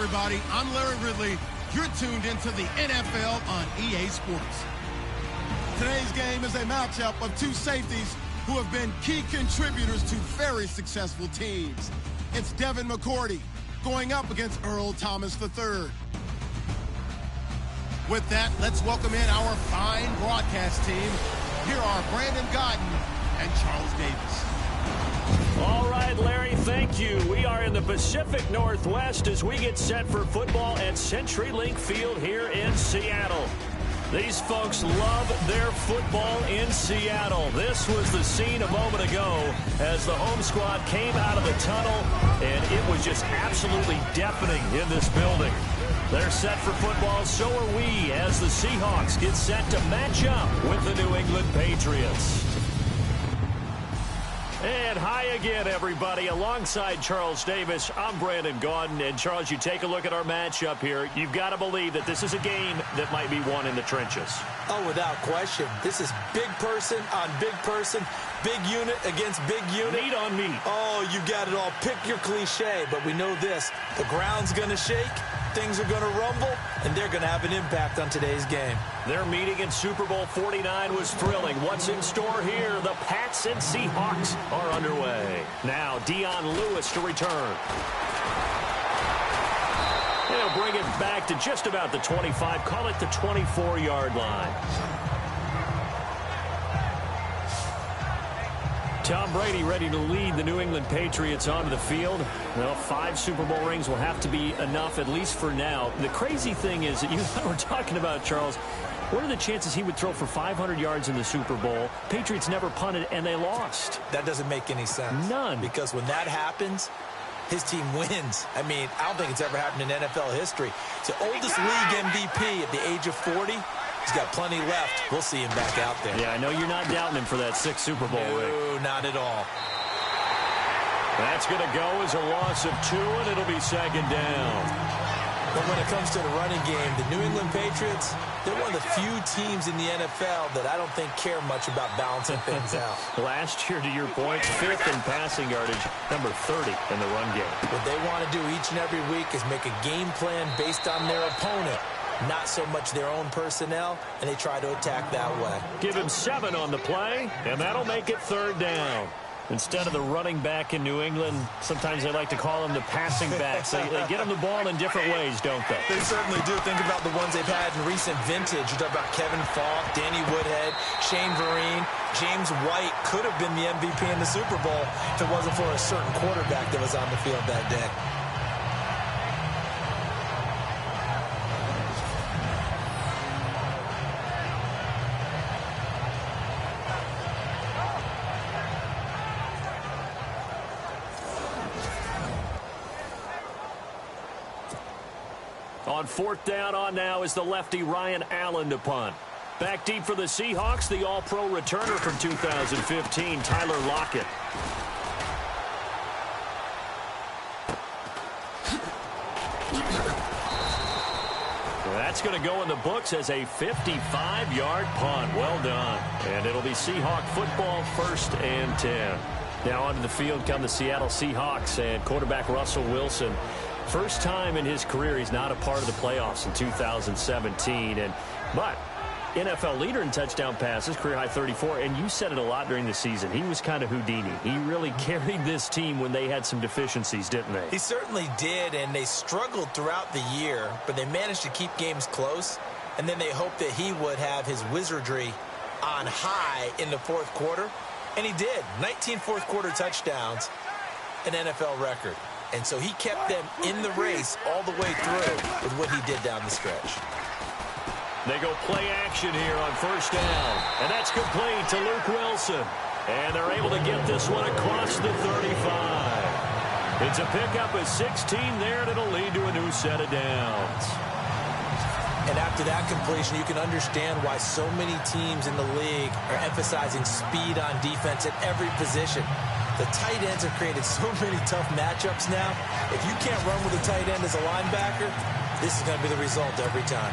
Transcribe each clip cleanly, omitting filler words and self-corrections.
everybody. I'm Larry Ridley. You're tuned into the NFL on EA Sports. Today's game is a matchup of two safeties who have been key contributors to very successful teams. It's Devin McCourty going up against Earl Thomas III. With that, let's welcome in our fine broadcast team. Here are Brandon Godden and Charles Davis. All right, Larry, thank you. We are in the Pacific Northwest as we get set for football at CenturyLink Field here in Seattle. These folks love their football in Seattle. This was the scene a moment ago as the home squad came out of the tunnel, and it was just absolutely deafening in this building. They're set for football, so are we, as the Seahawks get set to match up with the New England Patriots. And hi again, everybody. Alongside Charles Davis, I'm Brandon Gaudin. And, Charles, you take a look at our matchup here. You've got to believe that this is a game that might be won in the trenches. Oh, without question. This is big person on big person, big unit against big unit. Meat on meat. Oh, you got it all. Pick your cliche, but we know this. The ground's going to shake, things are going to rumble, and they're going to have an impact on today's game. Their meeting in Super Bowl 49 was thrilling. What's in store here? The Pats and Seahawks are underway. Now, Dion Lewis to return. He'll bring it back to just about the 25. Call it the 24-yard line. Tom Brady ready to lead the New England Patriots onto the field. Well, 5 Super Bowl rings will have to be enough, at least for now. The crazy thing is that you and I were talking about, Charles, what are the chances he would throw for 500 yards in the Super Bowl? Patriots never punted, and they lost. That doesn't make any sense. None. Because when that happens, his team wins. I mean, I don't think it's ever happened in NFL history. It's the oldest league MVP at the age of 40. He's got plenty left. We'll see him back out there. Yeah, I know you're not doubting him for that 6th Super Bowl ring. No, not at all. That's going to go as a loss of 2, and it'll be 2nd down. But when it comes to the running game, the New England Patriots, they're one of the few teams in the NFL that I don't think care much about balancing things out. Last year, to your point, 5th in passing yardage, number 30 in the run game. What they want to do each and every week is make a game plan based on their opponent, not so much their own personnel, and they try to attack that way. Give him 7 on the play, and that'll make it 3rd down. Instead of the running back in New England, sometimes they like to call them the passing backs. They get them the ball in different ways, don't they? They certainly do. Think about the ones they've had in recent vintage. You talk about Kevin Falk, Danny Woodhead, Shane Vereen. James White could have been the MVP in the Super Bowl if it wasn't for a certain quarterback that was on the field that day. On 4th down on now is the lefty Ryan Allen to punt. Back deep for the Seahawks, the All-Pro returner from 2015, Tyler Lockett. That's going to go in the books as a 55-yard punt. Well done. And it'll be Seahawk football, 1st and 10. Now onto the field come the Seattle Seahawks and quarterback Russell Wilson. First time in his career he's not a part of the playoffs in 2017. But NFL leader in touchdown passes, career high 34. And you said it a lot during the season. He was kind of Houdini. He really carried this team when they had some deficiencies, didn't they? He certainly did, and they struggled throughout the year, but they managed to keep games close. And then they hoped that he would have his wizardry on high in the 4th quarter. And he did. 19 fourth-quarter touchdowns, an NFL record. And so he kept them in the race all the way through with what he did down the stretch. They go play action here on 1st down. And that's complete to Luke Wilson. And they're able to get this one across the 35. It's a pickup of 16 there, and it'll lead to a new set of downs. And after that completion, you can understand why so many teams in the league are emphasizing speed on defense at every position. The tight ends have created so many tough matchups now. If you can't run with a tight end as a linebacker, this is going to be the result every time.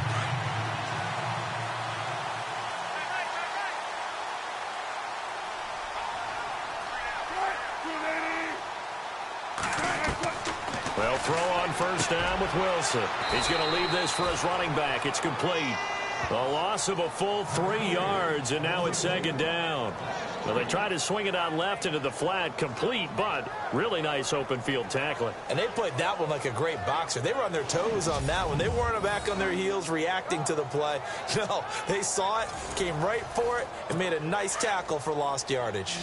Well, throw on first down with Wilson. He's going to leave this for his running back. It's complete. A loss of a full 3 yards, and now it's second down. Well, they tried to swing it out left into the flat, complete, but really nice open field tackling. And they played that one like a great boxer. They were on their toes on that one. They weren't back on their heels reacting to the play. No, they saw it, came right for it, and made a nice tackle for lost yardage.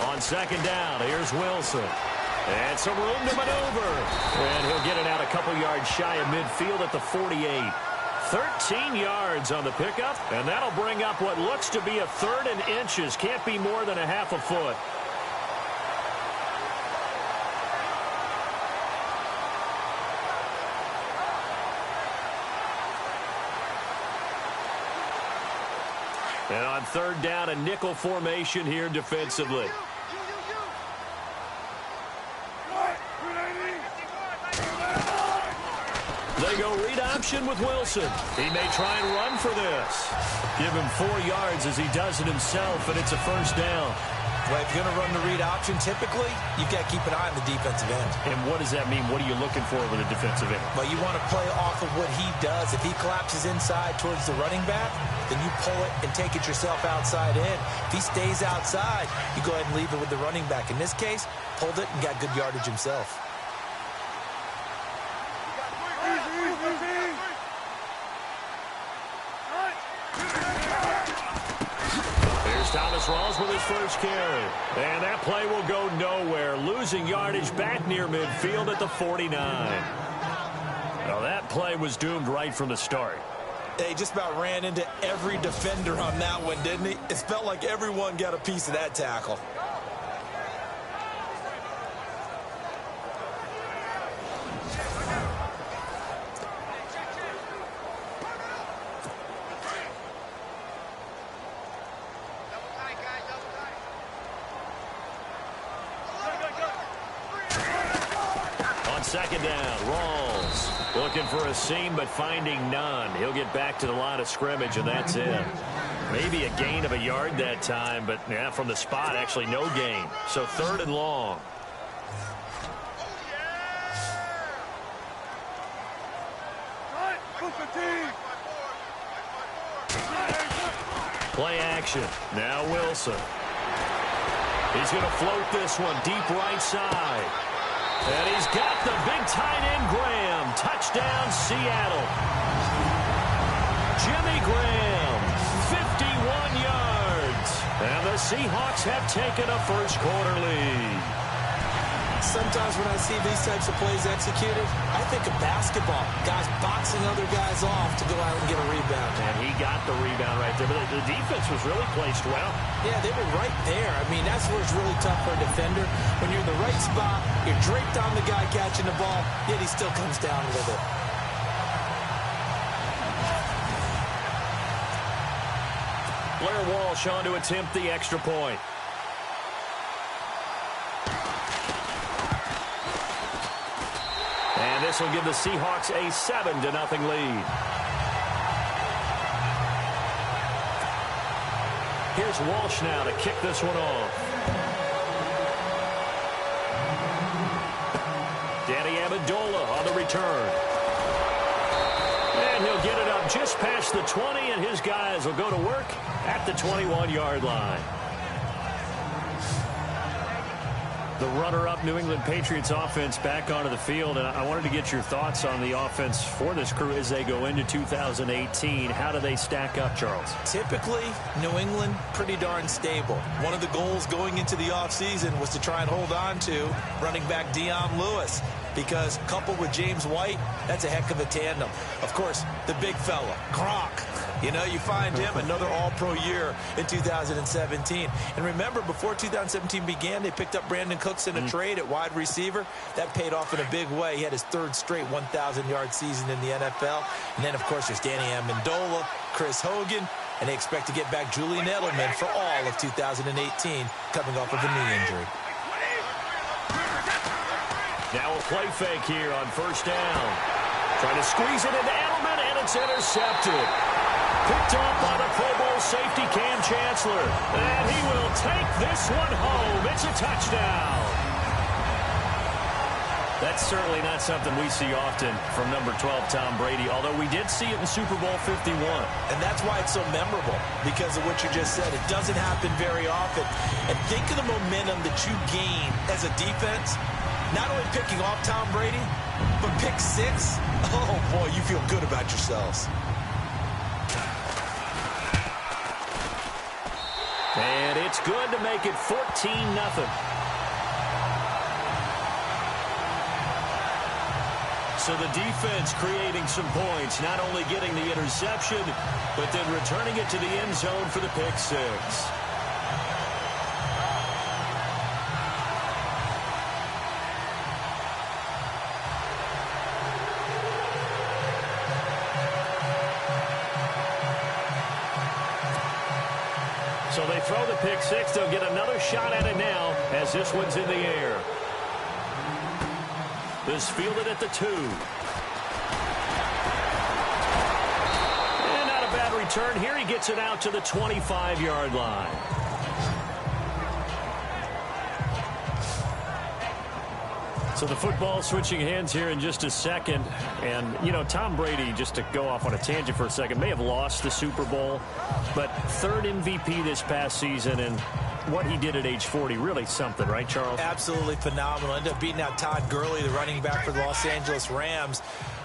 On second down, here's Wilson. And some room to maneuver. And he'll get it out a couple yards shy of midfield at the 48. 13 yards on the pickup, and that'll bring up what looks to be a 3rd and inches. Can't be more than a half a foot. And on 3rd down, a nickel formation here defensively. They go read option with Wilson. He may try and run for this. Give him 4 yards as he does it himself, and it's a first down. Well, if you're going to run the read option, typically, you've got to keep an eye on the defensive end. And what does that mean? What are you looking for with a defensive end? Well, you want to play off of what he does. If he collapses inside towards the running back, then you pull it and take it yourself outside in. If he stays outside, you go ahead and leave it with the running back. In this case, pulled it and got good yardage himself. Thomas Rawls with his first carry. And that play will go nowhere. Losing yardage back near midfield at the 49. Now that play was doomed right from the start. He just about ran into every defender on that one, didn't he? It felt like everyone got a piece of that tackle. Second down, Rawls looking for a seam but finding none. He'll get back to the line of scrimmage, and that's it. Maybe a gain of a yard that time, but yeah, from the spot, actually no gain. So 3rd and long. Play action. Now Wilson. He's going to float this one deep right side. And he's got the big tight end, Graham. Touchdown, Seattle. Jimmy Graham, 51 yards. And the Seahawks have taken a first-quarter lead. Sometimes when I see these types of plays executed, I think of basketball. Guys boxing other guys off to go out and get a rebound. And he got the rebound right there. But the defense was really placed well. Yeah, they were right there. I mean, that's where it's really tough for a defender. When you're in the right spot, you're draped on the guy catching the ball, yet he still comes down with it. Blair Walsh on to attempt the extra point. And this will give the Seahawks a 7-0 lead. Here's Walsh now to kick this one off. Danny Amendola on the return. And he'll get it up just past the 20, and his guys will go to work at the 21-yard line. The runner-up New England Patriots offense back onto the field, and I wanted to get your thoughts on the offense for this crew as they go into 2018. How do they stack up, Charles? Typically, New England, pretty darn stable. One of the goals going into the offseason was to try and hold on to running back Dion Lewis, because coupled with James White, that's a heck of a tandem. Of course, the big fella, Gronk. You know, you find him another all-pro year in 2017. And remember, before 2017 began, they picked up Brandon Cooks in a trade at wide receiver. That paid off in a big way. He had his 3rd straight 1,000-yard season in the NFL. And then, of course, there's Danny Amendola, Chris Hogan, and they expect to get back Julian Edelman for all of 2018, coming off of a knee injury. Now a play fake here on first down. Trying to squeeze it into Edelman, and it's intercepted. Picked off by the Pro Bowl safety Cam Chancellor. And he will take this one home. It's a touchdown. That's certainly not something we see often from number 12, Tom Brady, although we did see it in Super Bowl 51. And that's why it's so memorable, because of what you just said. It doesn't happen very often. And think of the momentum that you gain as a defense, not only picking off Tom Brady, but pick 6. Oh, boy, you feel good about yourselves. And it's good to make it 14-0. So the defense creating some points, not only getting the interception, but then returning it to the end zone for the pick 6. So they throw the pick 6. They'll get another shot at it now as this one's in the air. This fielded at the 2. And not a bad return here. He gets it out to the 25-yard line. So the football switching hands here in just a second. And, you know, Tom Brady, just to go off on a tangent for a second, may have lost the Super Bowl, but 3rd MVP this past season, and what he did at age 40, really something, right, Charles? Absolutely phenomenal. Ended up beating out Todd Gurley, the running back for the Los Angeles Rams.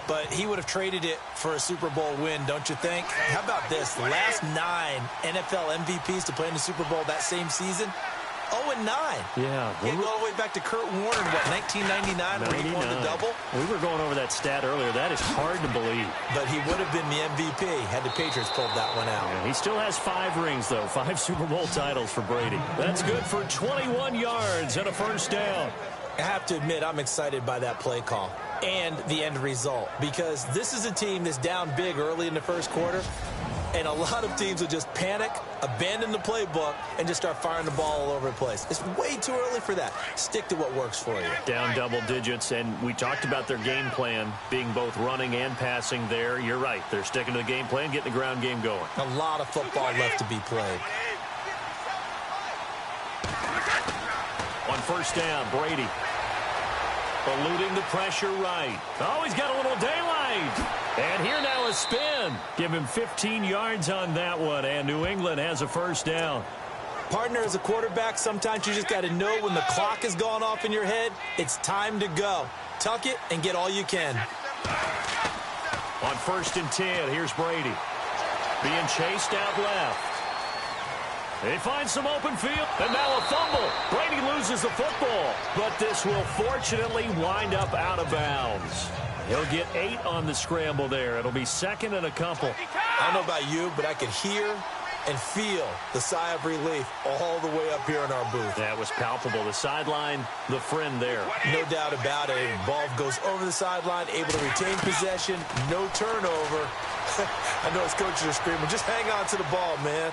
But he would have traded it for a Super Bowl win, don't you think? How about this? The last 9 NFL MVPs to play in the Super Bowl that same season, 0-9. Yeah. He go all the way back to Kurt Warner in, what, 1999 when he won the double? We were going over that stat earlier. That is hard to believe. But he would have been the MVP had the Patriots pulled that one out. Yeah, he still has 5 rings, though. 5 Super Bowl titles for Brady. That's good for 21 yards and a first down. I have to admit, I'm excited by that play call and the end result, because this is a team that's down big early in the first quarter, and a lot of teams will just panic, abandon the playbook, and just start firing the ball all over the place. It's way too early for that. Stick to what works for you. Down double digits, and we talked about their game plan being both running and passing there. You're right. They're sticking to the game plan, getting the ground game going. A lot of football left to be played. On first down, Brady eluding the pressure right. Oh, he's got a little daylight. And here now a spin. Give him 15 yards on that one, and New England has a first down. Partner, as a quarterback, sometimes you just got to know when the clock has gone off in your head, it's time to go. Tuck it and get all you can. On 1st and 10, here's Brady. Being chased out left. They find some open field, and now a fumble. Brady loses the football, but this will fortunately wind up out of bounds. He'll get 8 on the scramble there. It'll be 2nd and a couple. I don't know about you, but I could hear and feel the sigh of relief all the way up here in our booth. That was palpable. The sideline, the friend there. No doubt about it. Ball goes over the sideline, able to retain possession, no turnover. I know his coaches are screaming, just hang on to the ball, man.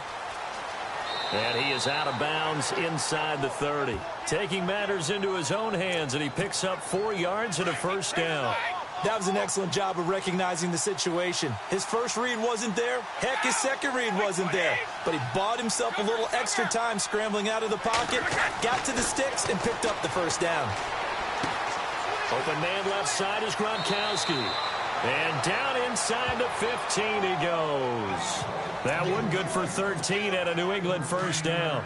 And he is out of bounds inside the 30. Taking matters into his own hands, and he picks up 4 yards and a first down. That was an excellent job of recognizing the situation. His first read wasn't there. Heck, his second read wasn't there. But he bought himself a little extra time scrambling out of the pocket, got to the sticks, and picked up the first down. Open man left side is Gronkowski. And down inside the 15 he goes. That one good for 13 at a New England first down.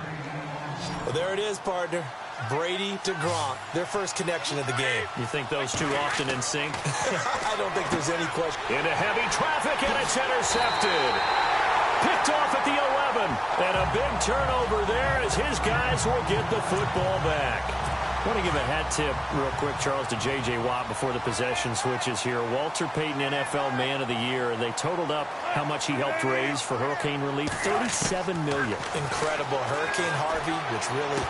Well, there it is, partner. Brady to Gronk, their first connection of the game. You think those two often in sync? I don't think there's any question. Into heavy traffic, and it's intercepted. Picked off at the 11. And a big turnover there as his guys will get the football back. I want to give a hat tip real quick, Charles, to J.J. Watt before the possession switches here. Walter Payton, NFL Man of the Year. They totaled up how much he helped raise for hurricane relief, $37 million. Incredible. Hurricane Harvey, which really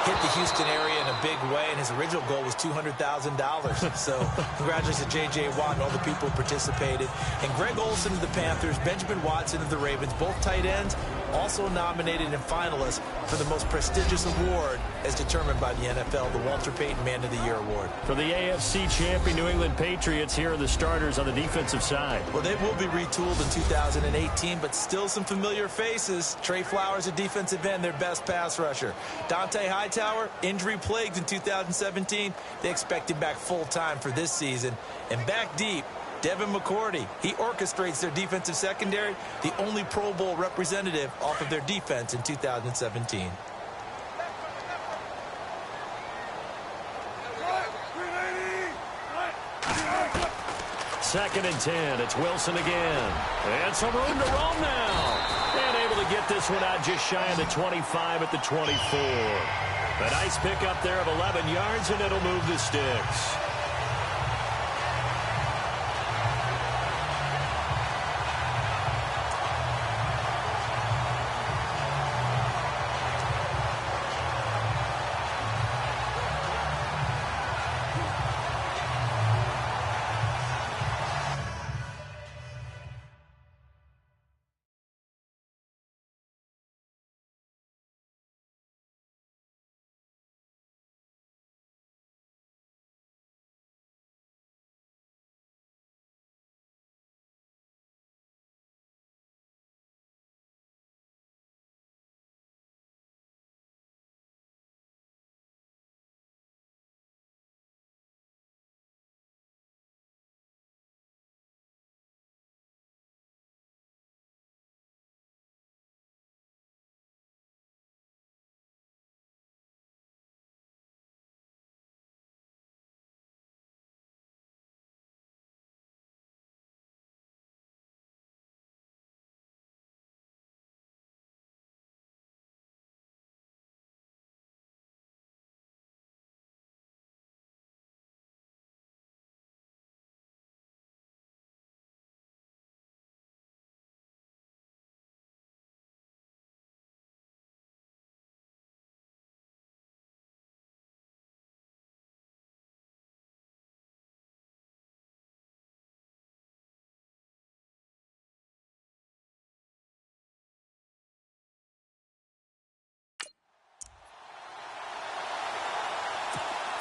hit the Houston area in a big way, and his original goal was $200,000. So congratulations to J.J. Watt and all the people who participated. And Greg Olsen of the Panthers, Benjamin Watson of the Ravens, both tight ends, also nominated and finalist for the most prestigious award as determined by the NFL, the Walter Payton Man of the Year Award. For the AFC champion New England Patriots, here are the starters on the defensive side. Well, they will be retooled in 2018, but still some familiar faces. Trey Flowers, a defensive end, their best pass rusher. Dante Hightower, injury-plagued in 2017. They expect him back full-time for this season. And back deep, Devin McCourty. He orchestrates their defensive secondary, the only Pro Bowl representative off of their defense in 2017. Second and 10. It's Wilson again. And some room to roam now. And able to get this one out just shy of the 25 at the 24. A nice pickup there of 11 yards, and it'll move the sticks.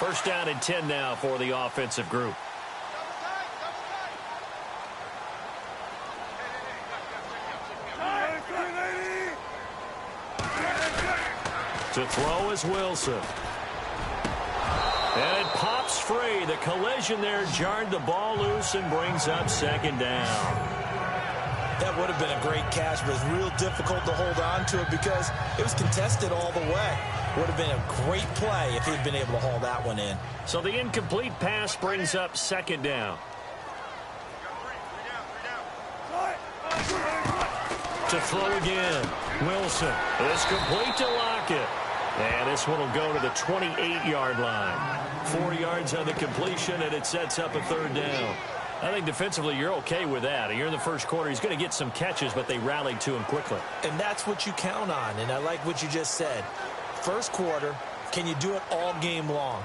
First down and 10 now for the offensive group. To throw is Wilson. And it pops free. The collision there jarred the ball loose and brings up second down. That would have been a great catch, but it's real difficult to hold on to it because it was contested all the way. Would have been a great play if he'd been able to haul that one in. So the incomplete pass brings up second down. To throw again. Wilson. It's complete to Lockett. And this one will go to the 28-yard line. 4 yards on the completion, and it sets up a third down. I think defensively you're okay with that. You're in the first quarter. He's going to get some catches, but they rallied to him quickly. And that's what you count on, and I like what you just said. First quarter, can you do it all game long?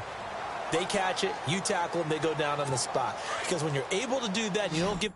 They catch it, you tackle them, they go down on the spot. Because when you're able to do that, you don't get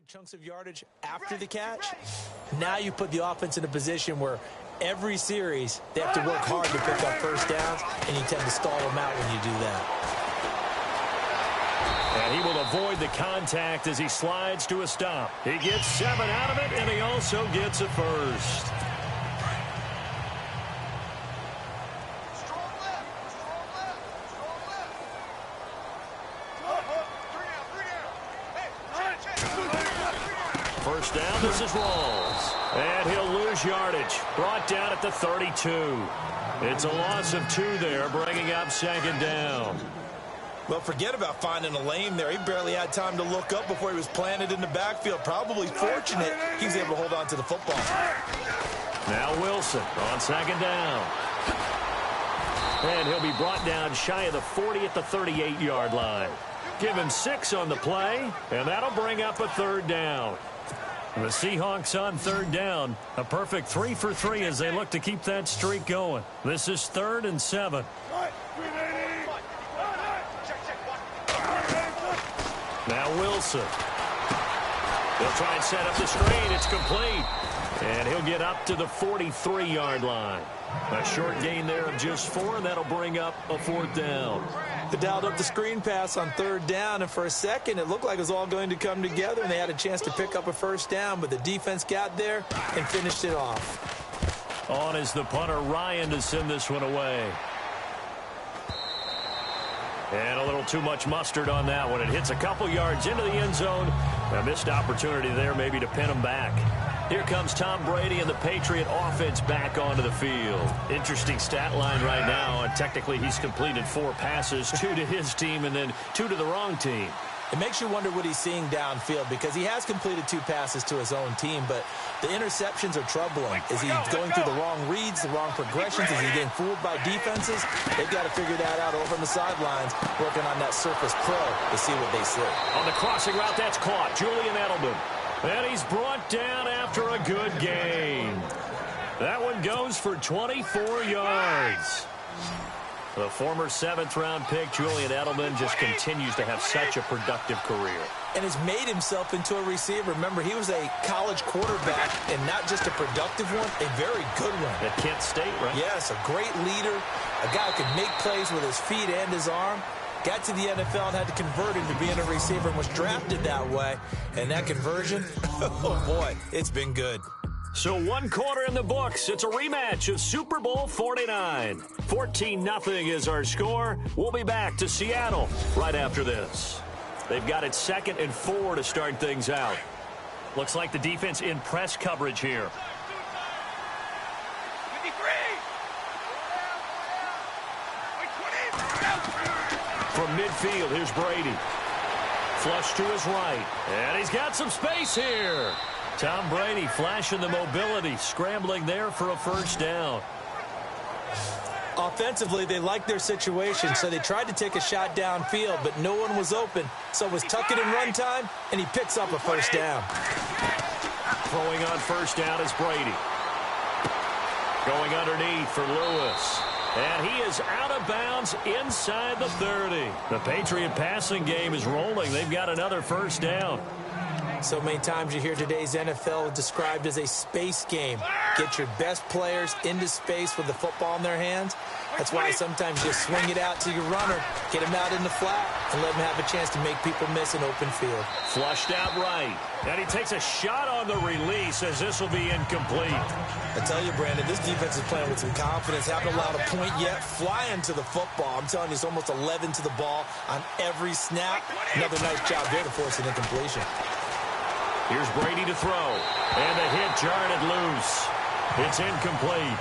big chunks of yardage after the catch. Now you put the offense in a position where every series they have to work hard to pick up first downs, and you tend to stall them out when you do that. And he will avoid the contact as he slides to a stop. He gets 7 out of it, and he also gets a first. First down, this is Rawls. And he'll lose yardage. Brought down at the 32. It's a loss of 2 there, bringing up second down. Well, forget about finding a lane there. He barely had time to look up before he was planted in the backfield. Probably fortunate he was able to hold on to the football. Now Wilson on second down. And he'll be brought down shy of the 40 at the 38-yard line. Give him 6 on the play, and that'll bring up a third down. The Seahawks on third down. A perfect 3 for 3 as they look to keep that streak going. This is 3rd and 7. Now Wilson. They'll try and set up the screen. It's complete. And he'll get up to the 43-yard line. A short gain there of just 4, and that'll bring up a 4th down. They dialed up the screen pass on third down, and for a second it looked like it was all going to come together, and they had a chance to pick up a first down, but the defense got there and finished it off. On is the punter, Ryan, to send this one away. And a little too much mustard on that one. It hits a couple yards into the end zone. A missed opportunity there maybe to pin him back. Here comes Tom Brady and the Patriot offense back onto the field. Interesting stat line right now. And technically, he's completed 4 passes, 2 to his team and then 2 to the wrong team. It makes you wonder what he's seeing downfield because he has completed 2 passes to his own team, but the interceptions are troubling. Is he going through the wrong reads, the wrong progressions? Is he getting fooled by defenses? They've got to figure that out over on the sidelines, working on that Surface Pro to see what they see. On the crossing route, that's caught. Julian Edelman. And he's brought down after a good gain. That one goes for 24 yards. The former 7th-round pick, Julian Edelman, just continues to have such a productive career. And has made himself into a receiver. Remember, he was a college quarterback, and not just a productive one, a very good one. At Kent State, right? Yes, a great leader, a guy who could make plays with his feet and his arm. Got to the NFL and had to convert into being a receiver and was drafted that way. And that conversion, oh boy, it's been good. So 1 quarter in the books. It's a rematch of Super Bowl 49. 14-0 is our score. We'll be back to Seattle right after this. They've got it 2nd and 4 to start things out. Looks like the defense in press coverage here. From midfield, here's Brady. Flush to his right. And he's got some space here. Tom Brady flashing the mobility, scrambling there for a first down. Offensively, they liked their situation, so they tried to take a shot downfield, but no one was open. So it was tuck it in run time, and he picks up a first down. Throwing on first down is Brady. Going underneath for Lewis. And he is out of bounds inside the 30. The Patriot passing game is rolling. They've got another first down. So many times you hear today's NFL described as a space game. Get your best players into space with the football in their hands. That's why sometimes you swing it out to your runner, get him out in the flat, and let him have a chance to make people miss an open field. Flushed out right. And he takes a shot on the release as this will be incomplete. I tell you, Brandon, this defense is playing with some confidence. Haven't allowed a point yet. Flying to the football. I'm telling you, it's almost 11 to the ball on every snap. Another nice job there to force an incompletion. Here's Brady to throw. And the hit jarred it loose. It's incomplete.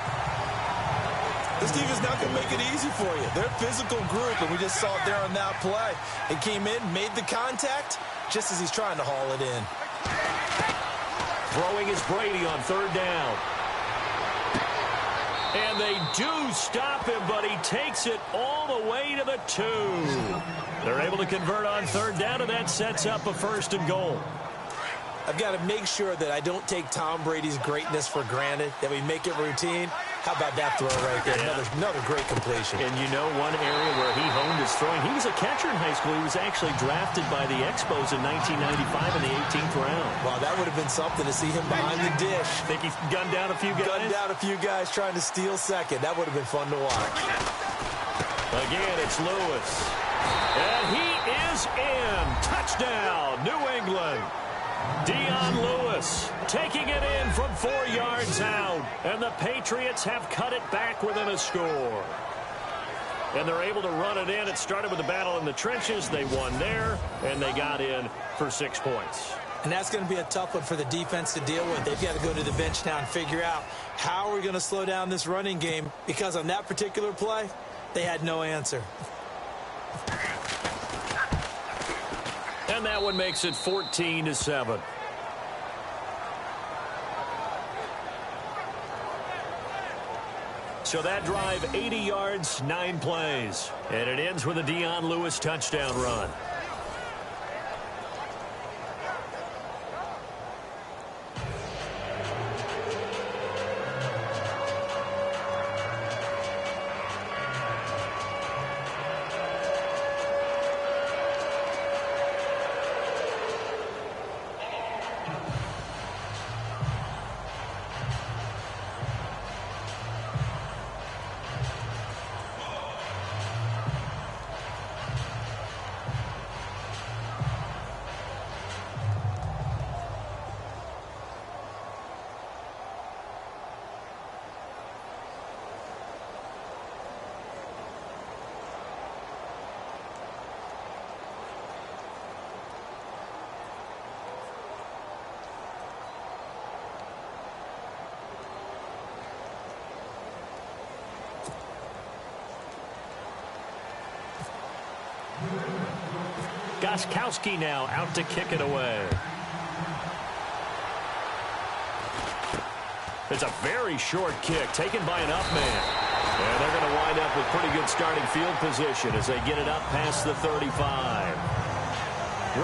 This defense not going to make it easy for you. They're a physical group, and we just saw it there on that play. It came in, made the contact, just as he's trying to haul it in. Throwing is Brady on third down. And they do stop him, but he takes it all the way to the 2. They're able to convert on third down, and that sets up a 1st and goal. I've got to make sure that I don't take Tom Brady's greatness for granted, that we make it routine. How about that throw right there? Yeah. Another great completion. And you know one area where he honed his throwing, he was a catcher in high school. He was actually drafted by the Expos in 1995 in the 18th round. Wow, that would have been something to see him behind the dish. Think he gunned down a few guys? Gunned down a few guys trying to steal second. That would have been fun to watch. Again, it's Lewis. And he is in. Touchdown, New England. Dion Lewis taking it in from 4 yards out. And the Patriots have cut it back within a score. And they're able to run it in. It started with a battle in the trenches. They won there, and they got in for 6 points. And that's going to be a tough one for the defense to deal with. They've got to go to the bench now and figure out how we're going to slow down this running game, because on that particular play, they had no answer. And that one makes it 14-7. So that drive, 80 yards, 9 plays. And it ends with a Dion Lewis touchdown run. Gostkowski now out to kick it away. It's a very short kick taken by an up man. And they're going to wind up with pretty good starting field position as they get it up past the 35.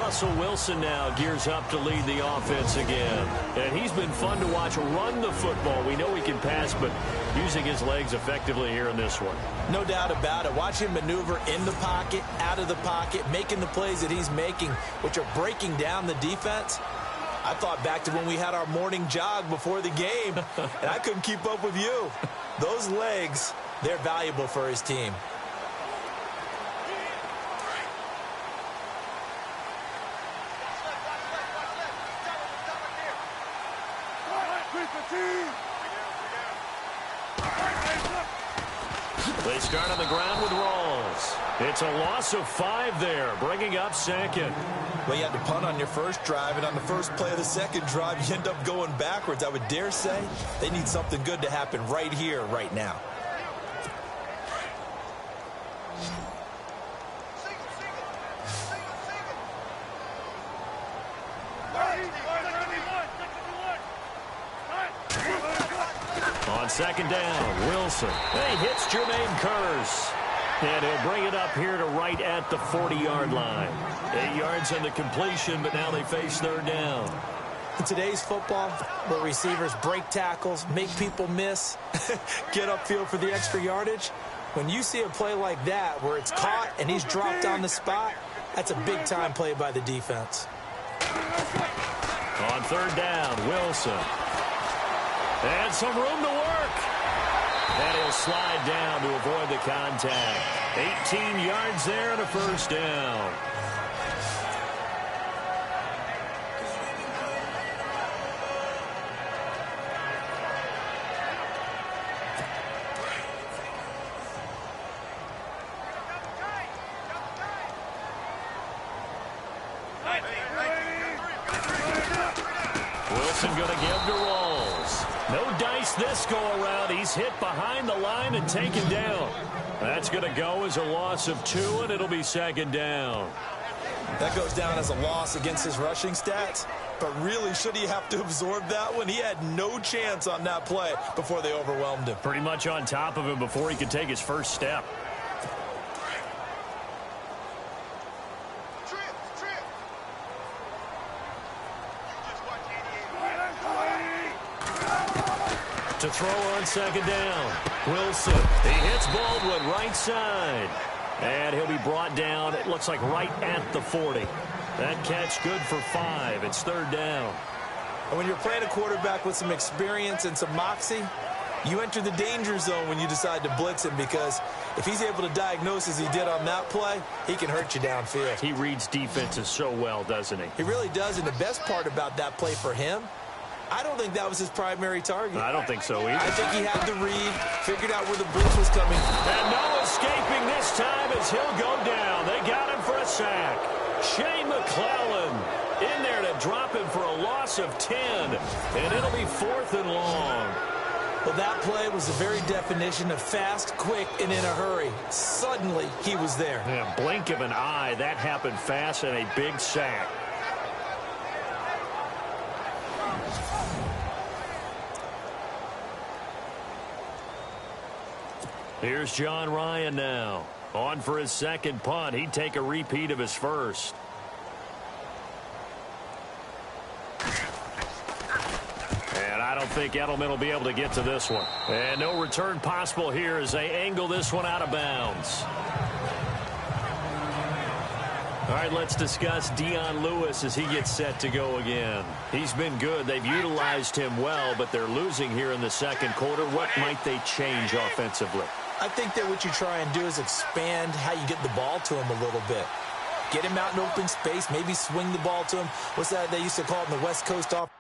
Russell Wilson now gears up to lead the offense again. And he's been fun to watch run the football. We know he can pass, but using his legs effectively here in this one. No doubt about it. Watch him maneuver in the pocket, out of the pocket, making the plays that he's making, which are breaking down the defense. I thought back to when we had our morning jog before the game, and I couldn't keep up with you. Those legs, they're valuable for his team. They start on the ground with Rawls. It's a loss of 5 there, bringing up second. Well, you had to punt on your first drive, and on the first play of the second drive, you end up going backwards. I would dare say they need something good to happen right here, right now. On second down, Wilson. He hits Jermaine Kearse. And he'll bring it up here to right at the 40-yard line. 8 yards on the completion, but now they face third down. In today's football, where receivers break tackles, make people miss, get upfield for the extra yardage, when you see a play like that where it's caught and he's dropped on the spot, that's a big-time play by the defense. On third down, Wilson. And some room to work. And he'll slide down to avoid the contact. 18 yards there and a first down. Wilson going to give to Rawls. No dice this go-around. He's hit behind the line and taken down. That's going to go as a loss of 2, and it'll be second down. That goes down as a loss against his rushing stats, but really, should he have to absorb that one? He had no chance on that play before they overwhelmed him. Pretty much on top of him before he could take his first step. to throw on second down. Wilson, he hits Baldwin right side. And he'll be brought down, it looks like right at the 40. That catch good for 5. It's third down. And when you're playing a quarterback with some experience and some moxie, you enter the danger zone when you decide to blitz him, because if he's able to diagnose as he did on that play, he can hurt you downfield. He reads defenses so well, doesn't he? He really does, and the best part about that play for him, I don't think that was his primary target. I don't think so either. I think he had the read, figured out where the blitz was coming. And no escaping this time as he'll go down. They got him for a sack. Shane McClellan in there to drop him for a loss of 10. And it'll be 4th and long. Well, that play was the very definition of fast, quick, and in a hurry. Suddenly, he was there. Yeah, blink of an eye. That happened fast and a big sack. Here's John Ryan now. On for his second punt. He'd take a repeat of his first. And I don't think Edelman will be able to get to this one. And no return possible here as they angle this one out of bounds. All right, let's discuss Dion Lewis as he gets set to go again. He's been good. They've utilized him well, but they're losing here in the second quarter. What might they change offensively? I think that what you try and do is expand how you get the ball to him a little bit. Get him out in open space, maybe swing the ball to him. What's that they used to call it in the West Coast offense?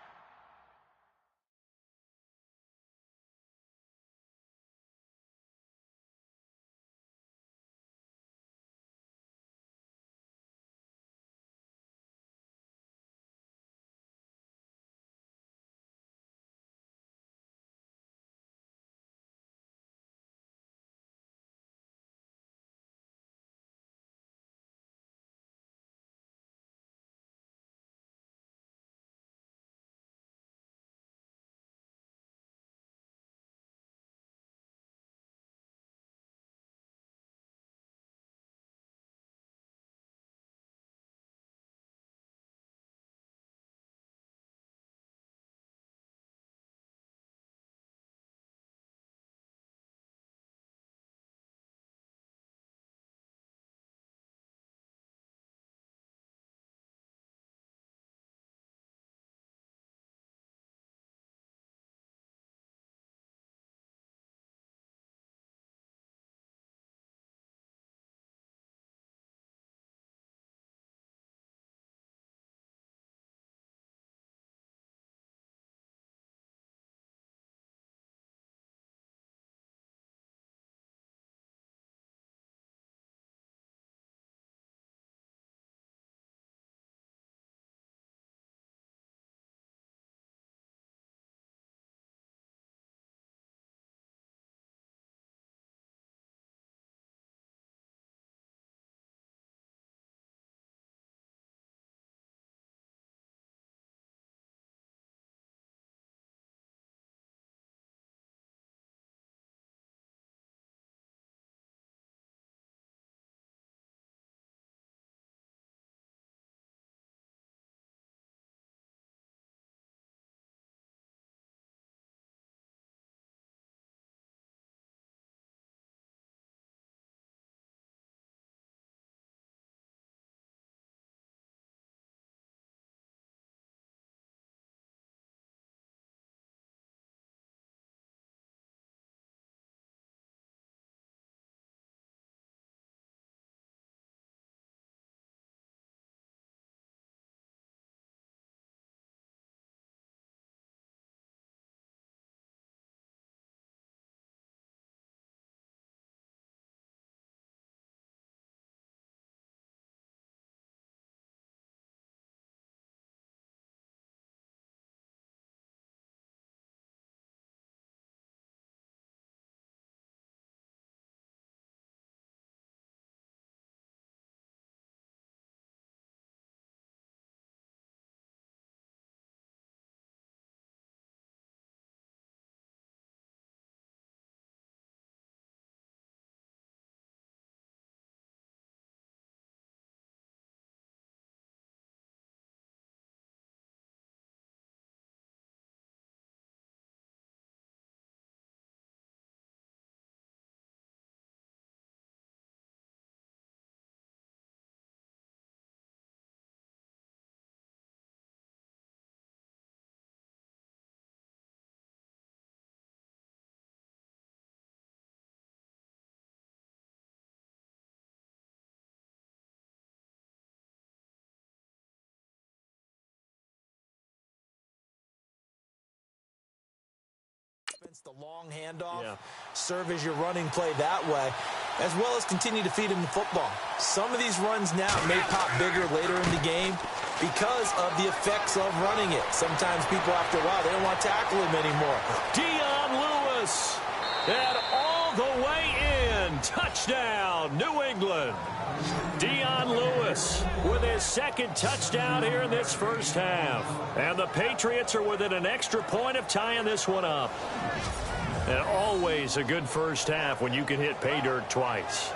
The long handoff, serve as your running play that way, as well as continue to feed him the football. Some of these runs now may pop bigger later in the game because of the effects of running it. Sometimes people, after a while, they don't want to tackle him anymore. Dion Lewis, and all the way in. Touchdown, New England. Dion Lewis with his second touchdown here in this first half. And the Patriots are within an extra point of tying this one up. And always a good first half when you can hit pay dirt twice.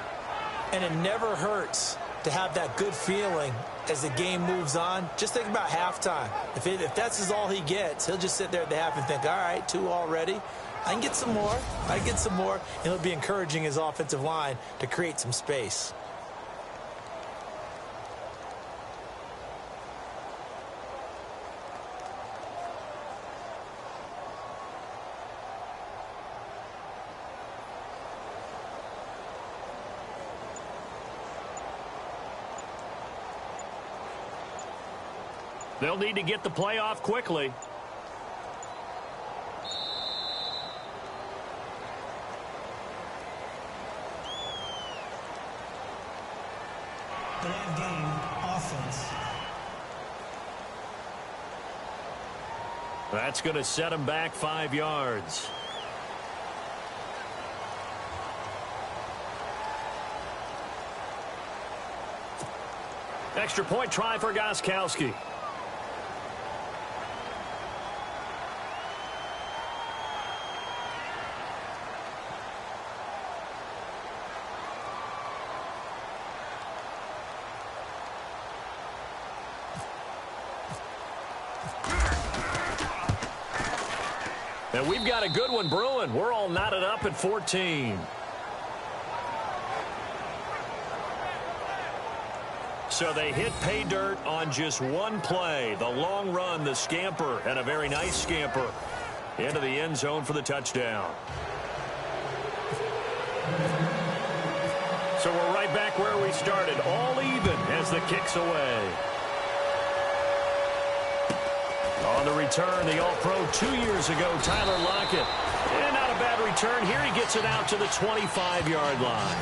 And it never hurts to have that good feeling as the game moves on. Just think about halftime. If that's all he gets, he'll just sit there at the half and think, all right, 2 already. I can get some more. I can get some more. And he'll be encouraging his offensive line to create some space. They'll need to get the play off quickly. Delay of game, offense. That's going to set him back 5 yards. Extra point try for Gostkowski. And we've got a good one brewing. We're all knotted up at 14. So they hit pay dirt on just one play. The long run, the scamper, and a very nice scamper into the end zone for the touchdown. So we're right back where we started, all even as the kick's away. On the return, the All-Pro 2 years ago, Tyler Lockett. And not a bad return. Here he gets it out to the 25-yard line.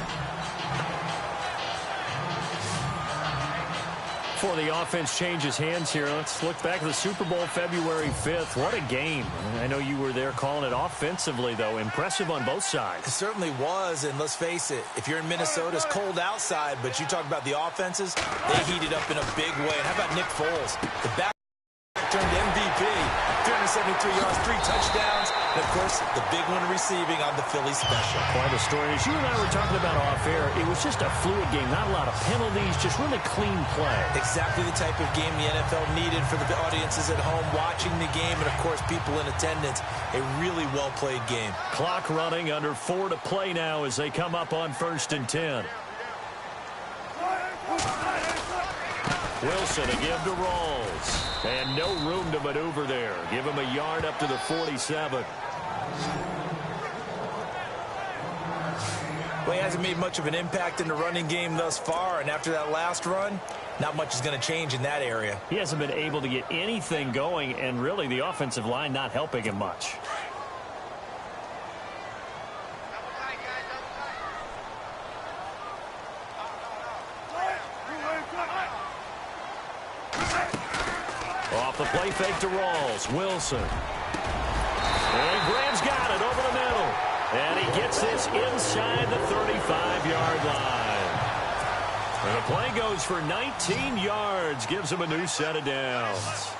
Before the offense changes hands here, let's look back at the Super Bowl February 5th. What a game. I know you were there calling it offensively, though. Impressive on both sides. It certainly was, and let's face it, if you're in Minnesota, it's cold outside, but you talk about the offenses, they heated up in a big way. And how about Nick Foles? The back turned MVP, 373 yards, 3 touchdowns, and, of course, the big one receiving on the Philly special. Quite a story. As you and I were talking about off air, it was just a fluid game, not a lot of penalties, just really clean play. Exactly the type of game the NFL needed for the audiences at home watching the game, and, of course, people in attendance. A really well-played game. Clock running, under 4 to play now as they come up on 1st and 10. Wilson to give to Rawls. And no room to maneuver there. Give him a yard up to the 47. Well, he hasn't made much of an impact in the running game thus far, and after that last run, not much is going to change in that area. He hasn't been able to get anything going, and really the offensive line not helping him much. Off the play fake to Rawls. Wilson. And Graham's got it over the middle. And he gets this inside the 35-yard line. And the play goes for 19 yards. Gives him a new set of downs.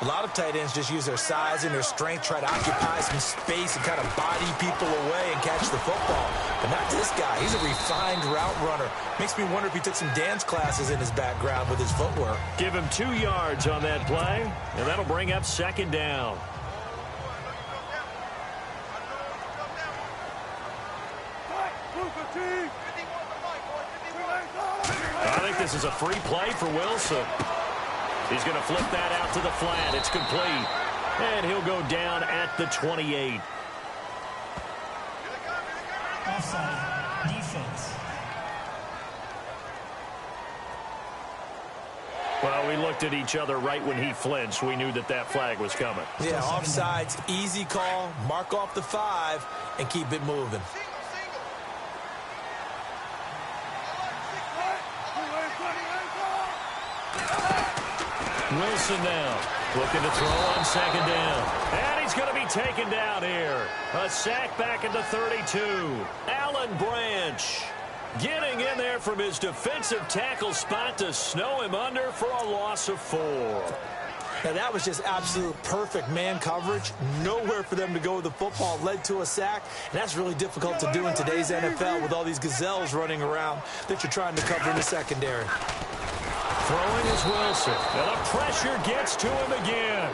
A lot of tight ends just use their size and their strength, try to occupy some space and kind of body people away and catch the football. But not this guy. He's a refined route runner. Makes me wonder if he took some dance classes in his background with his footwork. Give him 2 yards on that play, and that'll bring up 2nd down. I think this is a free play for Wilson. He's going to flip that out to the flat. It's complete. And he'll go down at the 28. Offside. Defense. Well, we looked at each other right when he flinched. We knew that that flag was coming. Yeah, offsides, easy call. Mark off the 5 and keep it moving. Wilson now looking to throw on second down. And he's going to be taken down here. A sack back at the 32. Alan Branch getting in there from his defensive tackle spot to snow him under for a loss of 4. Now, that was just absolute perfect man coverage. Nowhere for them to go with the football. Led to a sack. And that's really difficult to do in today's NFL with all these gazelles running around that you're trying to cover in the secondary. Throwing is Wilson. And the pressure gets to him again.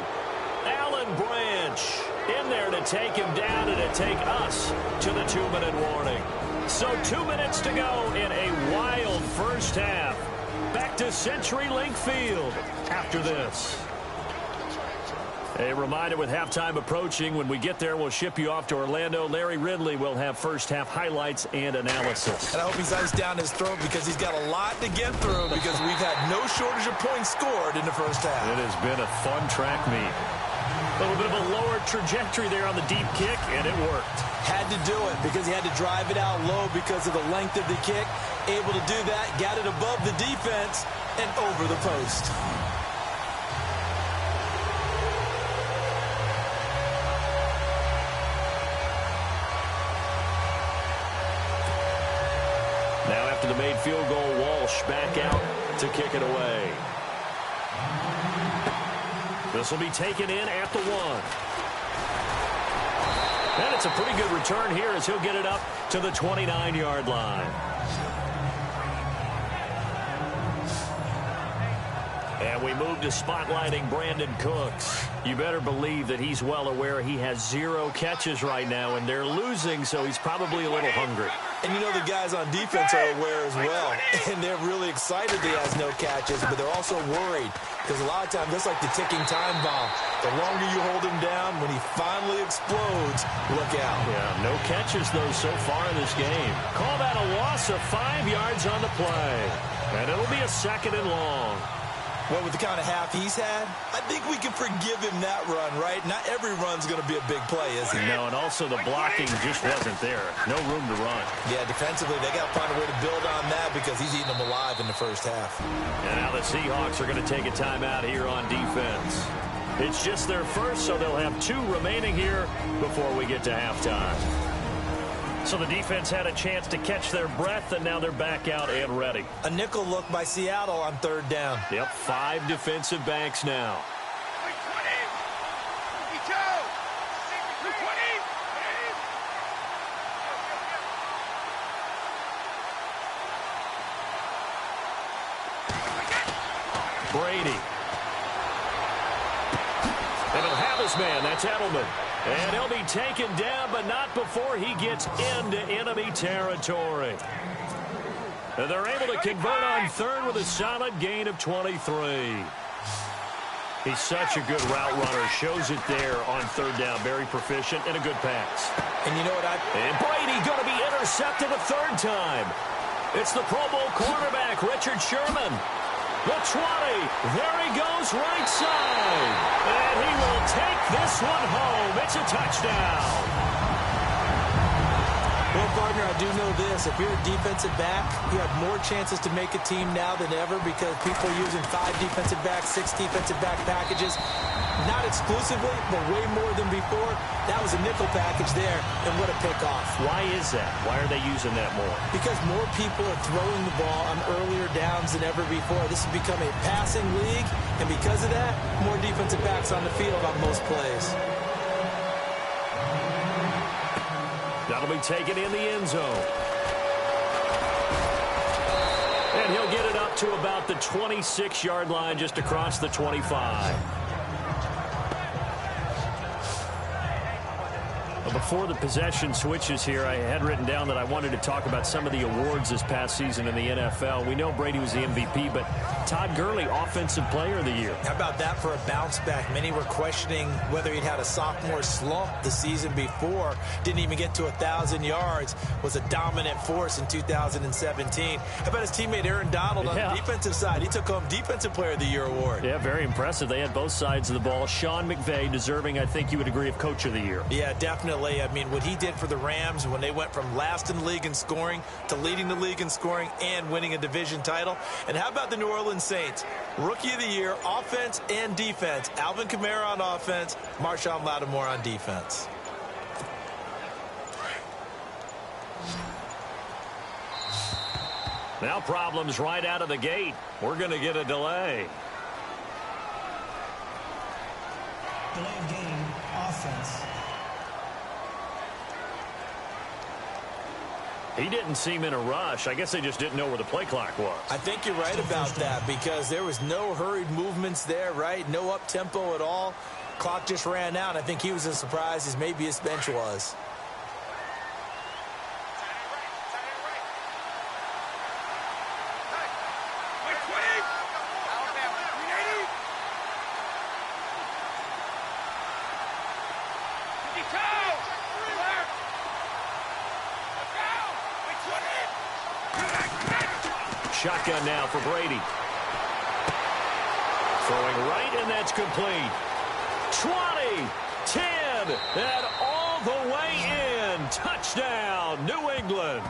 Alan Branch in there to take him down and to take us to the 2-minute warning. So 2 minutes to go in a wild first half. Back to CenturyLink Field after this. A reminder, with halftime approaching, when we get there, we'll ship you off to Orlando. Larry Ridley will have first-half highlights and analysis. And I hope he's iced down his throat because he's got a lot to get through because we've had no shortage of points scored in the first half. It has been a fun track meet. A little bit of a lower trajectory there on the deep kick, and it worked. Had to do it because he had to drive it out low because of the length of the kick. Able to do that, got it above the defense and over the post. Now after the made field goal, Walsh back out to kick it away. This will be taken in at the 1. And it's a pretty good return here as he'll get it up to the 29-yard line. And we move to spotlighting Brandon Cooks. You better believe that he's well aware he has 0 catches right now, and they're losing, so he's probably a little hungry. And you know the guys on defense are aware as well. And they're really excited that he has no catches, but they're also worried. Because a lot of times, that's like the ticking time bomb. The longer you hold him down, when he finally explodes, look out. Yeah, no catches, though, so far in this game. Call that a loss of 5 yards on the play. And it'll be a 2nd and long. Well, with the kind of half he's had, I think we can forgive him that run, right? Not every run's going to be a big play, is he? No, and also the blocking just wasn't there. No room to run. Yeah, defensively, they got to find a way to build on that because he's eating them alive in the first half. And now the Seahawks are going to take a timeout here on defense. It's just their first, so they'll have 2 remaining here before we get to halftime. So the defense had a chance to catch their breath, and now they're back out and ready. A nickel look by Seattle on 3rd down. Yep, 5 defensive backs now. Brady. And he'll have his man. That's Edelman. And he'll be taken down, but not before he gets into enemy territory. And they're able to convert on 3rd with a solid gain of 23. He's such a good route runner. Shows it there on 3rd down. Very proficient and a good pass. And you know what? And Brady going to be intercepted a 3rd time. It's the Pro Bowl cornerback, Richard Sherman. The 20. There he goes right side. And he will take this one home. It's a touchdown. Well, partner, I do know this. If you're a defensive back, you have more chances to make a team now than ever because people are using 5 defensive backs, 6 defensive back packages. Not exclusively, but way more than before. That was a nickel package there, and what a pickoff. Why is that? Why are they using that more? Because more people are throwing the ball on earlier downs than ever before. This has become a passing league, and because of that, more defensive backs on the field on most plays. That'll be taken in the end zone. And he'll get it up to about the 26-yard line, just across the 25. Before the possession switches here, I had written down that I wanted to talk about some of the awards this past season in the NFL. We know Brady was the MVP, but Todd Gurley, Offensive Player of the Year. How about that for a bounce back? Many were questioning whether he'd had a sophomore slump the season before. Didn't even get to 1,000 yards. Was a dominant force in 2017. How about his teammate Aaron Donald on the defensive side? He took home Defensive Player of the Year award. Yeah, very impressive. They had both sides of the ball. Sean McVay deserving, I think you would agree, of Coach of the Year. Yeah, definitely. I mean, what he did for the Rams when they went from last in the league in scoring to leading the league in scoring and winning a division title. And how about the New Orleans Saints? Rookie of the Year, offense and defense. Alvin Kamara on offense, Marshawn Lattimore on defense. Now problems right out of the gate. We're going to get a delay. Delay of game, offense. He didn't seem in a rush. I guess they just didn't know where the play clock was. I think you're right about that because there was no hurried movements there, right? No up-tempo at all. Clock just ran out. I think he was as surprised as maybe his bench was. Shotgun now for Brady. Throwing right, and that's complete. 20, 10, and all the way in. Touchdown, New England.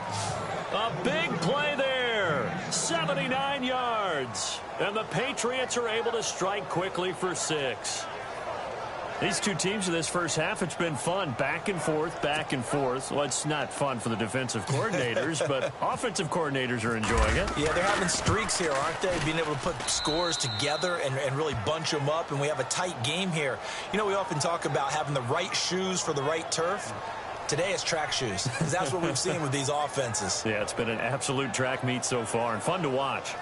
A big play there. 79 yards. And the Patriots are able to strike quickly for 6. These two teams in this first half, it's been fun. Back and forth, back and forth. Well, it's not fun for the defensive coordinators, but offensive coordinators are enjoying it. Yeah, they're having streaks here, aren't they? Being able to put scores together and really bunch them up, and we have a tight game here. You know, we often talk about having the right shoes for the right turf. Today it's track shoes, because that's what we've seen with these offenses. Yeah, it's been an absolute track meet so far, and fun to watch.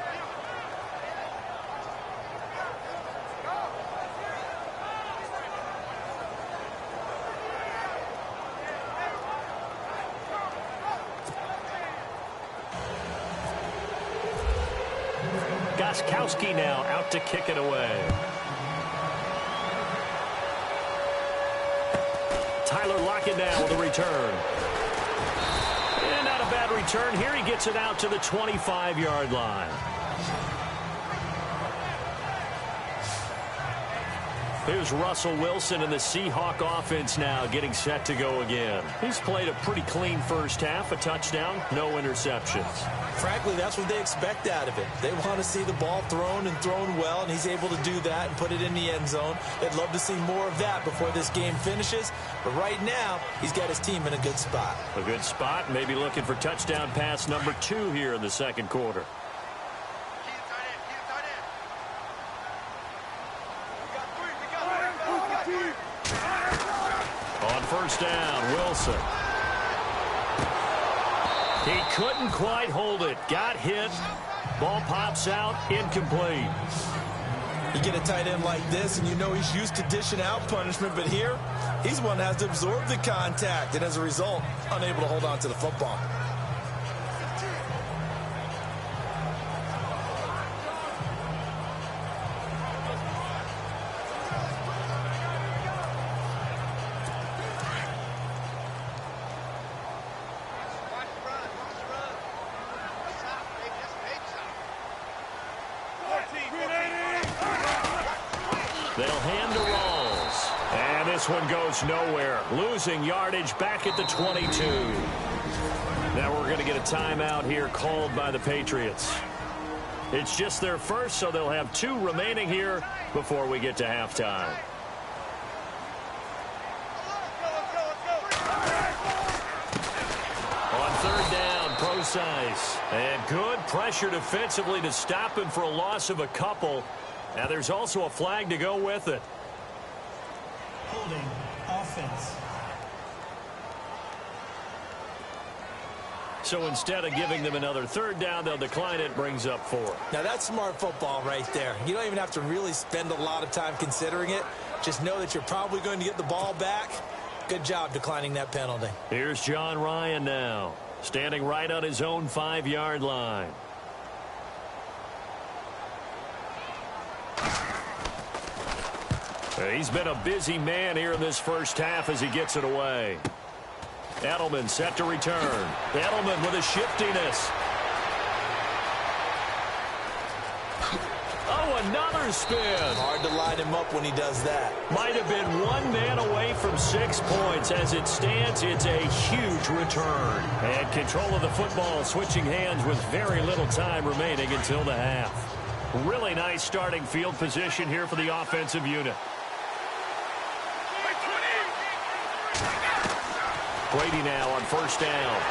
Goskowski now out to kick it away. Tyler Lockett now with a return. And not a bad return. Here he gets it out to the 25-yard line. Here's Russell Wilson in the Seahawk offense now getting set to go again. He's played a pretty clean first half, a touchdown, no interceptions. Frankly, that's what they expect out of it. They want to see the ball thrown and thrown well, and he's able to do that and put it in the end zone. They'd love to see more of that before this game finishes. But right now, he's got his team in a good spot. A good spot, maybe looking for touchdown pass number 2 here in the second quarter. On first down, Wilson. He couldn't quite hold it. Got hit. Ball pops out. Incomplete. You get a tight end like this, and you know he's used to dishing out punishment, but here, he's one that has to absorb the contact, and as a result, unable to hold on to the football. They'll hand to Rawls. And this one goes nowhere. Losing yardage back at the 22. Now we're going to get a timeout here called by the Patriots. It's just their first, so they'll have 2 remaining here before we get to halftime. On third down, Procise. And good pressure defensively to stop him for a loss of a couple. Now there's also a flag to go with it. Holding offense. So instead of giving them another third down, they'll decline it, brings up 4. Now that's smart football right there. You don't even have to really spend a lot of time considering it. Just know that you're probably going to get the ball back. Good job declining that penalty. Here's John Ryan now, standing right on his own 5-yard line. He's been a busy man here in this first half as he gets it away. Edelman set to return. Edelman with a shiftiness. Oh, another spin. Hard to line him up when he does that. Might have been one man away from 6 points. As it stands, it's a huge return. And control of the football switching hands with very little time remaining until the half. Really nice starting field position here for the offensive unit. Brady now on first down.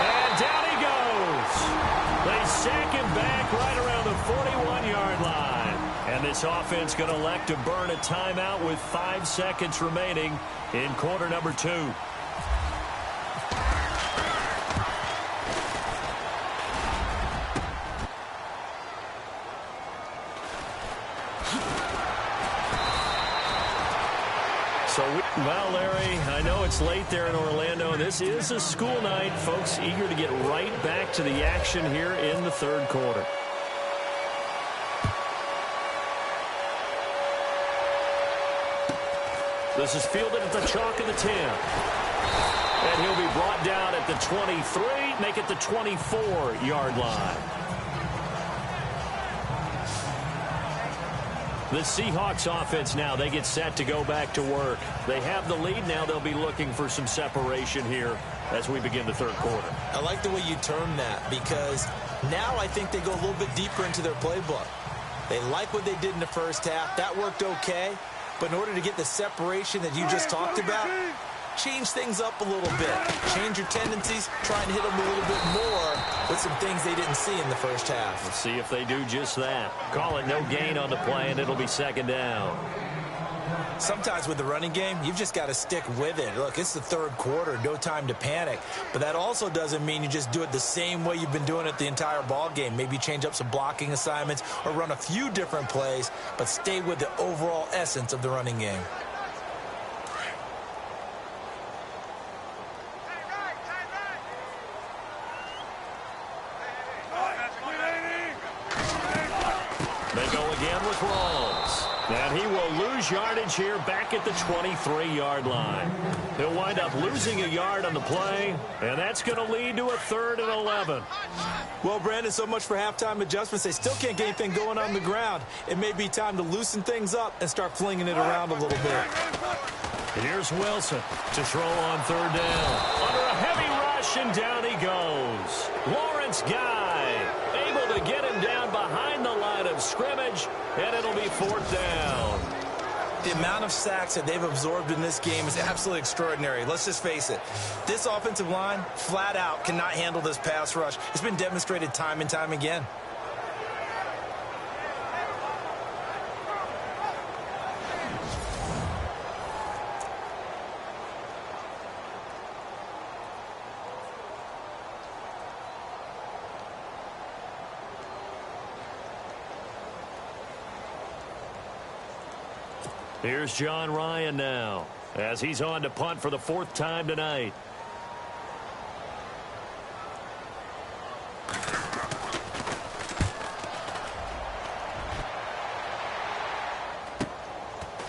And down he goes. They sack him back right around the 41-yard line. And this offense going to elect to burn a timeout with 5 seconds remaining in quarter number 2. Well, Larry, I know it's late there in Orlando. This is a school night. Folks eager to get right back to the action here in the third quarter. This is fielded at the chalk of the 10. And he'll be brought down at the 23, make it the 24-yard line. The Seahawks offense now, they get set to go back to work. They have the lead. Now they'll be looking for some separation here as we begin the third quarter. I like the way you term that because now I think they go a little bit deeper into their playbook. They like what they did in the first half. That worked okay. But in order to get the separation that you just talked about, change things up a little bit. Change your tendencies. Try and hit them a little bit more with some things they didn't see in the first half. Let's see if they do just that. Call it no gain on the play, and it'll be second down. Sometimes with the running game, you've just got to stick with it. Look, it's the third quarter, no time to panic. But that also doesn't mean you just do it the same way you've been doing it the entire ball game. Maybe change up some blocking assignments or run a few different plays, but stay with the overall essence of the running game. They go again with Rawls. And he will lose yardage here back at the 23-yard line. He'll wind up losing a yard on the play, and that's going to lead to a 3rd and 11. Well, Brandon, so much for halftime adjustments. They still can't get anything going on the ground. It may be time to loosen things up and start flinging it around a little bit. Here's Wilson to throw on 3rd down. Under a heavy rush, and down he goes. Lawrence Guy able to get him down behind the line of scrimmage, and it'll be 4th down. The amount of sacks that they've absorbed in this game is absolutely extraordinary. Let's just face it. This offensive line, flat out, cannot handle this pass rush. It's been demonstrated time and time again. Here's John Ryan now as he's on to punt for the 4th time tonight.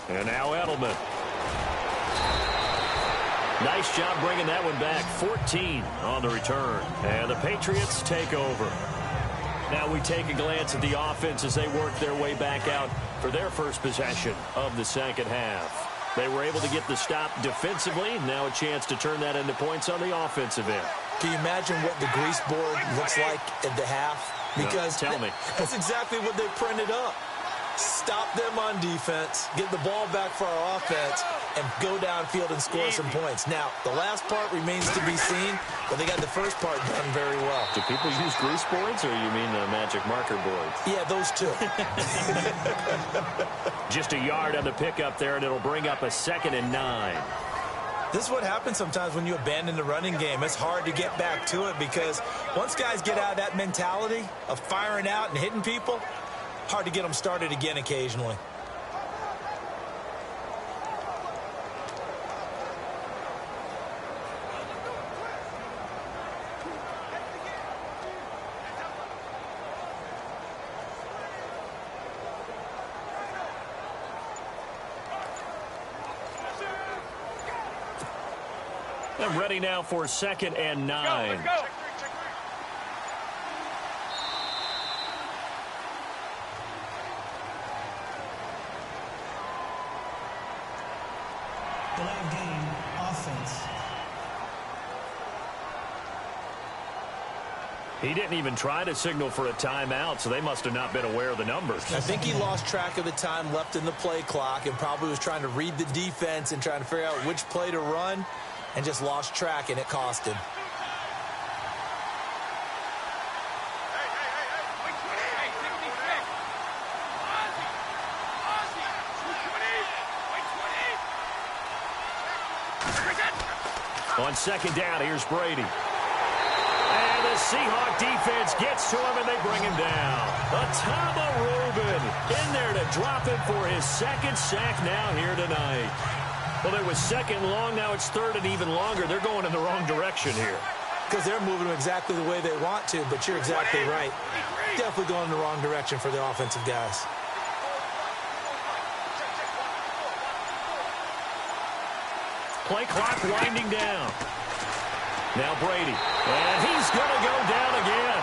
And now Edelman. Nice job bringing that one back. 14 on the return. And the Patriots take over. Now we take a glance at the offense as they work their way back out for their first possession of the second half. They were able to get the stop defensively. Now a chance to turn that into points on the offensive end. Can you imagine what the grease board looks like at the half? Because no, tell me. That's exactly what they printed up. Stop them on defense, get the ball back for our offense, and go downfield and score some points. Now, the last part remains to be seen, but they got the first part done very well. Do people use grease boards, or you mean the magic marker boards? Yeah, those two. Just a yard on the pickup there, and it'll bring up a 2nd and 9. This is what happens sometimes when you abandon the running game. It's hard to get back to it because once guys get out of that mentality of firing out and hitting people, hard to get them started again occasionally. And ready now for 2nd and 9. Let's go. Delay of game, offense. He didn't even try to signal for a timeout, so they must have not been aware of the numbers. I think he lost track of the time left in the play clock and probably was trying to read the defense and trying to figure out which play to run and just lost track, and it cost him. On 2nd down, here's Brady. And the Seahawk defense gets to him, and they bring him down. Atama Rubin in there to drop him for his 2nd sack now here tonight. Well, it was 2nd long. Now it's 3rd and even longer. They're going in the wrong direction here. Because they're moving them exactly the way they want to, but you're exactly right. Definitely going in the wrong direction for the offensive guys. Play clock winding down. Now Brady. And he's going to go down again.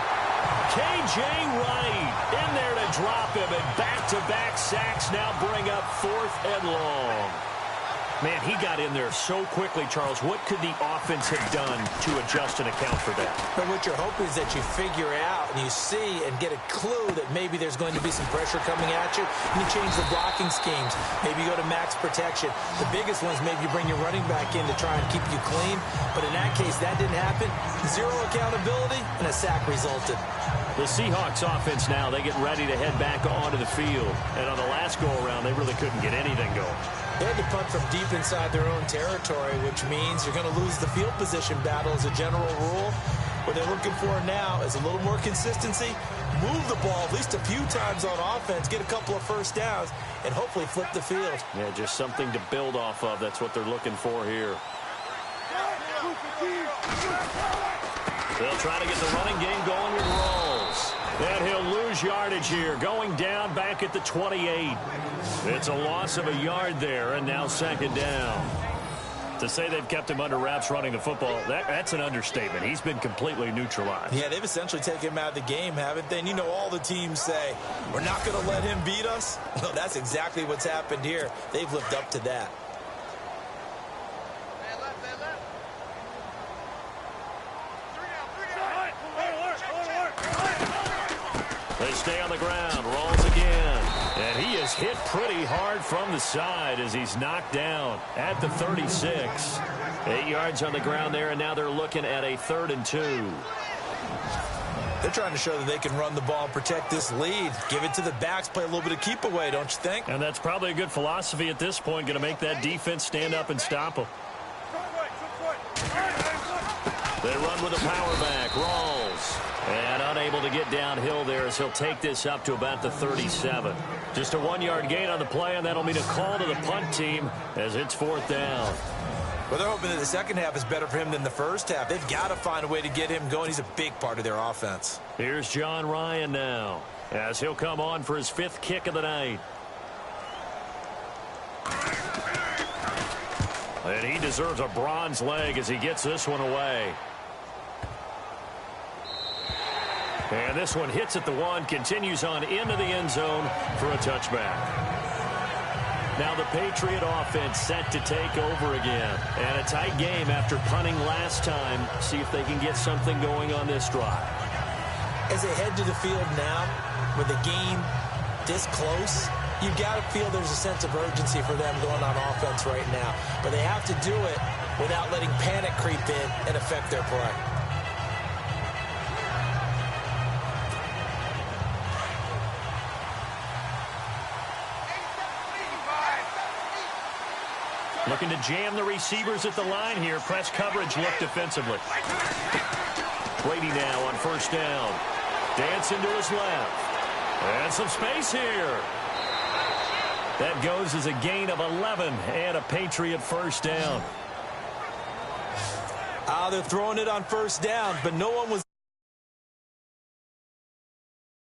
K.J. Wright in there to drop him. And back-to-back sacks now bring up 4th and long. Man, he got in there so quickly, Charles. What could the offense have done to adjust and account for that? But what you're hoping is that you figure out and you see and get a clue that maybe there's going to be some pressure coming at you. You change the blocking schemes. Maybe you go to max protection. The biggest one is maybe you bring your running back in to try and keep you clean. But in that case, that didn't happen. 0 accountability, and a sack resulted. The Seahawks offense now, they get ready to head back onto the field. And on the last go-around, they really couldn't get anything going. They had to punt from deep inside their own territory, which means you're going to lose the field position battle as a general rule. What they're looking for now is a little more consistency, move the ball at least a few times on offense, get a couple of first downs, and hopefully flip the field. Yeah, just something to build off of. That's what they're looking for here. They'll try to get the running game going with Rawls. And he'll lose yardage here, going down back at the 28. It's a loss of a yard there, and now 2nd down. To say they've kept him under wraps running the football, that's an understatement. He's been completely neutralized. Yeah, they've essentially taken him out of the game, haven't they? And you know all the teams say, we're not going to let him beat us. Well, that's exactly what's happened here. They've lived up to that. They stay on the ground. Rolls again. And he is hit pretty hard from the side as he's knocked down at the 36. 8 yards on the ground there, and now they're looking at a 3rd and 2. They're trying to show that they can run the ball and protect this lead. Give it to the backs, play a little bit of keep away, don't you think? And that's probably a good philosophy at this point, going to make that defense stand up and stop them. They run with a power back. Rolls. And unable to get downhill there as he'll take this up to about the 37. Just a 1-yard gain on the play, and that'll mean a call to the punt team as it's 4th down. Well, they're hoping that the second half is better for him than the first half. They've got to find a way to get him going. He's a big part of their offense. Here's John Ryan now as he'll come on for his 5th kick of the night. And he deserves a bronze leg as he gets this one away. And this one hits at the 1, continues on into the end zone for a touchback. Now the Patriot offense set to take over again. And a tight game after punting last time. See if they can get something going on this drive. As they head to the field now, with the game this close, you've got to feel there's a sense of urgency for them going on offense right now. But they have to do it without letting panic creep in and affect their play. Looking to jam the receivers at the line here. Press coverage look defensively. Brady now on 1st down. Dancing to his left. And some space here. That goes as a gain of 11 and a Patriot 1st down. They're throwing it on 1st down, but no one was